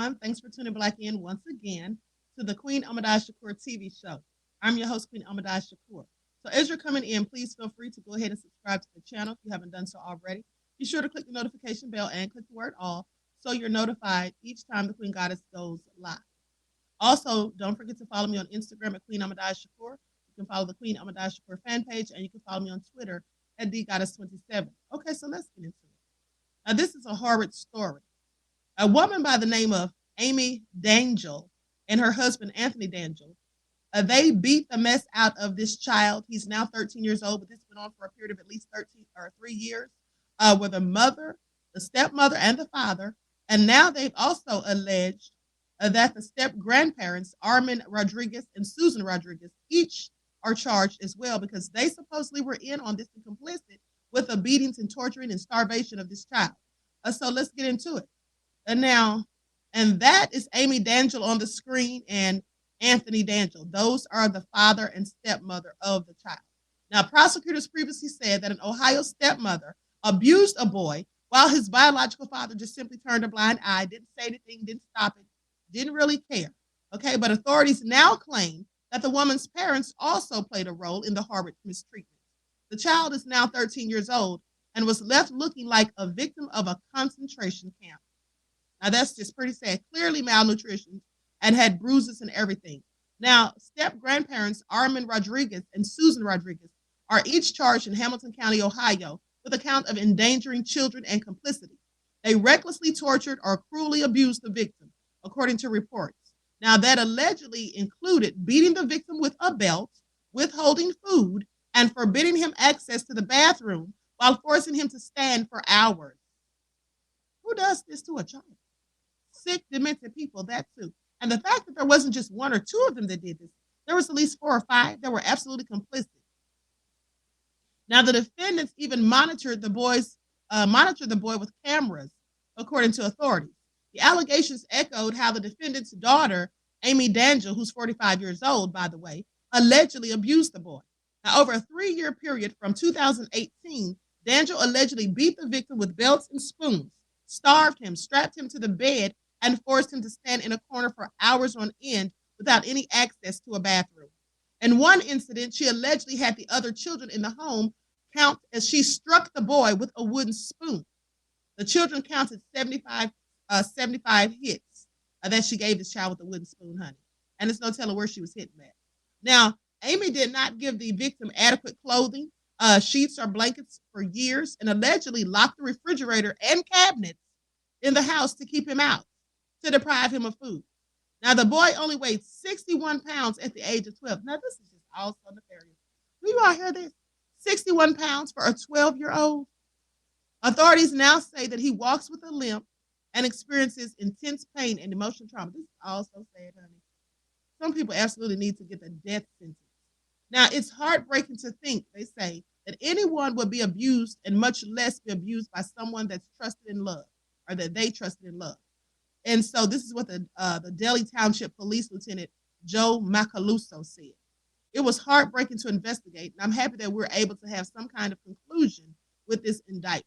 everyone. Thanks for tuning back in once again to the Queen Ahmadiyyah Shakur TV show. I'm your host, Queen Ahmadiyyah Shakur. So as you're coming in, please feel free to go ahead and subscribe to the channel if you haven't done so already. Be sure to click the notification bell and click the word all so you're notified each time the Queen Goddess goes live. Also, don't forget to follow me on Instagram at Queen Ahmadiyyah Shakur. You can follow the Queen Ahmadiyyah Shakur fan page, and you can follow me on Twitter at DGoddess27. Okay, so let's get into it. Now, this is a horrid story. A woman by the name of Amy Dangel and her husband, Anthony Dangel, they beat the mess out of this child. He's now 13 years old, but this went on for a period of at least 3 years, with the mother, the stepmother, and the father. And now they've also alleged that the step-grandparents, Armin Rodriguez and Susan Rodriguez, each are charged as well because they supposedly were in on this and complicit with the beatings and torturing and starvation of this child. So let's get into it. And that is Amy Dangel on the screen and Anthony Dangel. Those are the father and stepmother of the child. Now, prosecutors previously said that an Ohio stepmother abused a boy while his biological father just simply turned a blind eye, didn't say anything, didn't stop it, didn't really care. Okay, but authorities now claim that the woman's parents also played a role in the horrid mistreatment. The child is now 13 years old and was left looking like a victim of a concentration camp. Now, that's just pretty sad. Clearly malnutrition and had bruises and everything. Now, step-grandparents Armin Rodriguez and Susan Rodriguez are each charged in Hamilton County, Ohio, with a count of endangering children and complicity. They recklessly tortured or cruelly abused the victim, according to reports. Now, that allegedly included beating the victim with a belt, withholding food, and forbidding him access to the bathroom while forcing him to stand for hours. Who does this to a child? Sick, demented people, that too. And the fact that there wasn't just one or two of them that did this, there was at least 4 or 5 that were absolutely complicit. Now, the defendants even monitored the boy with cameras, according to authorities. The allegations echoed how the defendant's daughter, Amy Dangel, who's 45 years old, by the way, allegedly abused the boy. Now, over a 3-year period from 2018, Dangel allegedly beat the victim with belts and spoons, starved him, strapped him to the bed, and forced him to stand in a corner for hours on end without any access to a bathroom. In one incident, she allegedly had the other children in the home count as she struck the boy with a wooden spoon. The children counted 75 hits that she gave this child with a wooden spoon, honey. And there's no telling where she was hitting at. Now, Amy did not give the victim adequate clothing, sheets, or blankets for years, and allegedly locked the refrigerator and cabinets in the house to keep him out, to deprive him of food. Now, the boy only weighed 61 pounds at the age of 12. Now, this is just also nefarious. Do you all hear this? 61 pounds for a 12-year-old? Authorities now say that he walks with a limp and experiences intense pain and emotional trauma. This is also sad, honey. Some people absolutely need to get the death sentence. Now, it's heartbreaking to think, they say, that anyone would be abused and much less be abused by someone that's trusted in love or that they trusted in love. And so this is what the Delhi Township Police Lieutenant Joe Macaluso said. It was heartbreaking to investigate, and I'm happy that we're able to have some kind of conclusion with this indictment.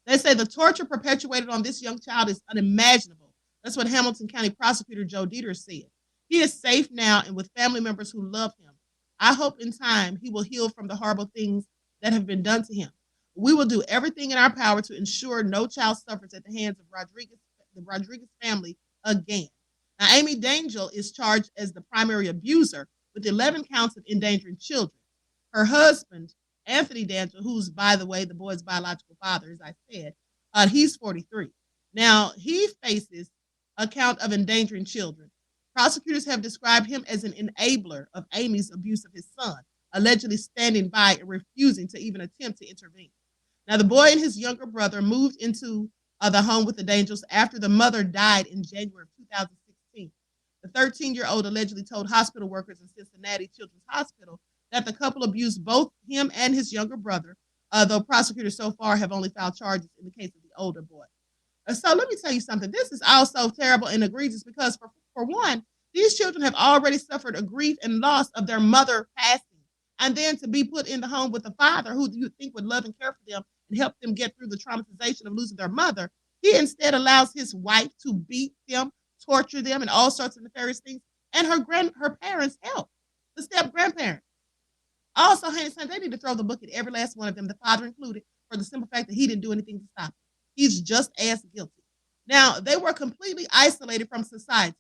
They say the torture perpetuated on this young child is unimaginable. That's what Hamilton County Prosecutor Joe Dieter said. He is safe now and with family members who love him. I hope in time he will heal from the horrible things that have been done to him. We will do everything in our power to ensure no child suffers at the hands of the Rodriguez family again. Now, Amy Dangel is charged as the primary abuser with 11 counts of endangering children. Her husband, Anthony Dangel, who's, by the way, the boy's biological father, as I said, he's 43. Now, he faces a count of endangering children. Prosecutors have described him as an enabler of Amy's abuse of his son, allegedly standing by and refusing to even attempt to intervene. Now, the boy and his younger brother moved into the home with the Dangels after the mother died in January of 2016. The 13-year-old allegedly told hospital workers in Cincinnati Children's Hospital that the couple abused both him and his younger brother, though prosecutors so far have only filed charges in the case of the older boy. So let me tell you something. This is also terrible and egregious because, for one, these children have already suffered a grief and loss of their mother passing. And then to be put in the home with a father who you think would love and care for them and help them get through the traumatization of losing their mother, He instead allows his wife to beat them, torture them, and all sorts of nefarious things. And her parents help, the step grandparents. Also, Honey Son, they need to throw the book at every last one of them, the father included, for the simple fact that he didn't do anything to stop it. He's just as guilty. Now, they were completely isolated from society.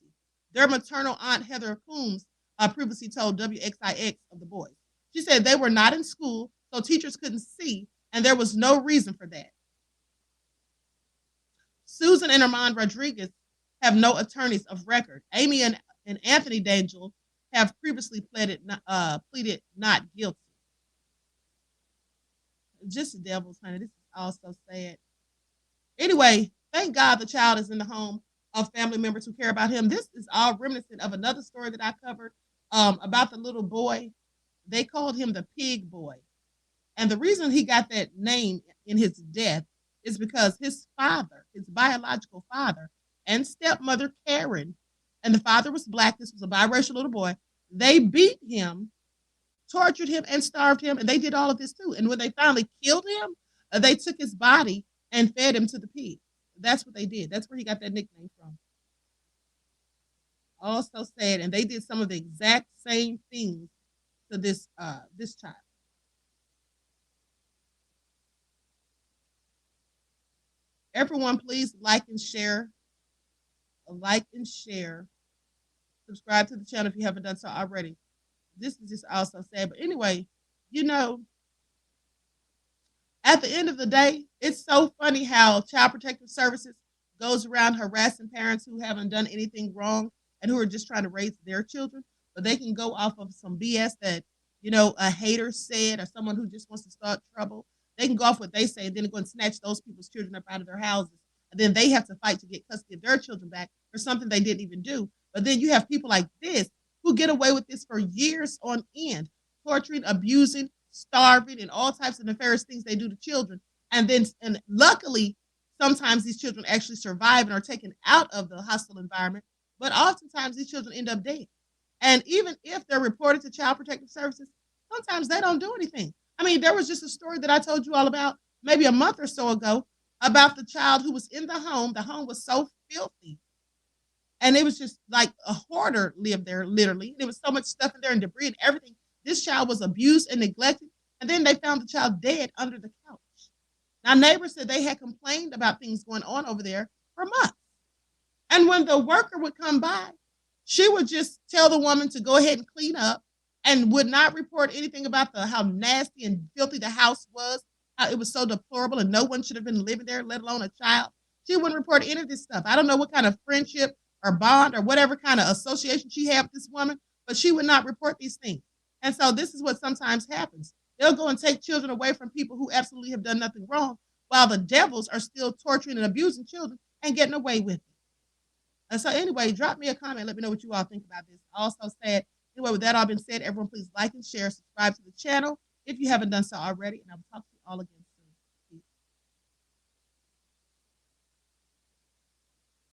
Their maternal aunt, Heather Coombs, previously told WXIX of the boys. She said they were not in school, so teachers couldn't see, and there was no reason for that. Susan and Armand Rodriguez have no attorneys of record. Amy and Anthony Dangel have previously pleaded not guilty. Just the devil's, honey. This is also sad. Anyway, thank God the child is in the home of family members who care about him. This is all reminiscent of another story that I covered about the little boy. They called him the pig boy. And the reason he got that name in his death is because his father, his biological father, and stepmother, Karen, and the father was black, this was a biracial little boy, they beat him, tortured him, and starved him, and they did all of this too. And when they finally killed him, they took his body and fed him to the pigs. That's what they did. That's where he got that nickname from. Also sad, and they did some of the exact same things to this child. Everyone, please like and share. Like and share. Subscribe to the channel if you haven't done so already. This is just also sad. But anyway, at the end of the day, it's so funny how Child Protective Services goes around harassing parents who haven't done anything wrong and who are just trying to raise their children. But they can go off of some BS that, a hater said, or someone who just wants to start trouble. They can go off what they say and then go and snatch those people's children up out of their houses. And then they have to fight to get custody of their children back for something they didn't even do. But then you have people like this who get away with this for years on end, torturing, abusing, starving, and all types of nefarious things they do to children. And luckily, sometimes these children actually survive and are taken out of the hostile environment. But oftentimes these children end up dead. And even if they're reported to Child Protective Services, sometimes they don't do anything. I mean, there was just a story that I told you all about maybe a month or so ago about the child who was in the home. The home was so filthy. And it was just like a hoarder lived there, literally. There was so much stuff in there and debris and everything. This child was abused and neglected. And then they found the child dead under the couch. Now, neighbors said they had complained about things going on over there for months. And when the worker would come by, she would just tell the woman to go ahead and clean up and would not report anything about how nasty and filthy the house was, how it was so deplorable and no one should have been living there, let alone a child. She wouldn't report any of this stuff. I don't know what kind of friendship or bond or whatever kind of association she had with this woman, but she would not report these things. And so this is what sometimes happens. They'll go and take children away from people who absolutely have done nothing wrong, while the devils are still torturing and abusing children and getting away with it. And so anyway, drop me a comment. Let me know what you all think about this. Also said, anyway, with that all been said, everyone please like and share, subscribe to the channel if you haven't done so already, and I will talk to you all again.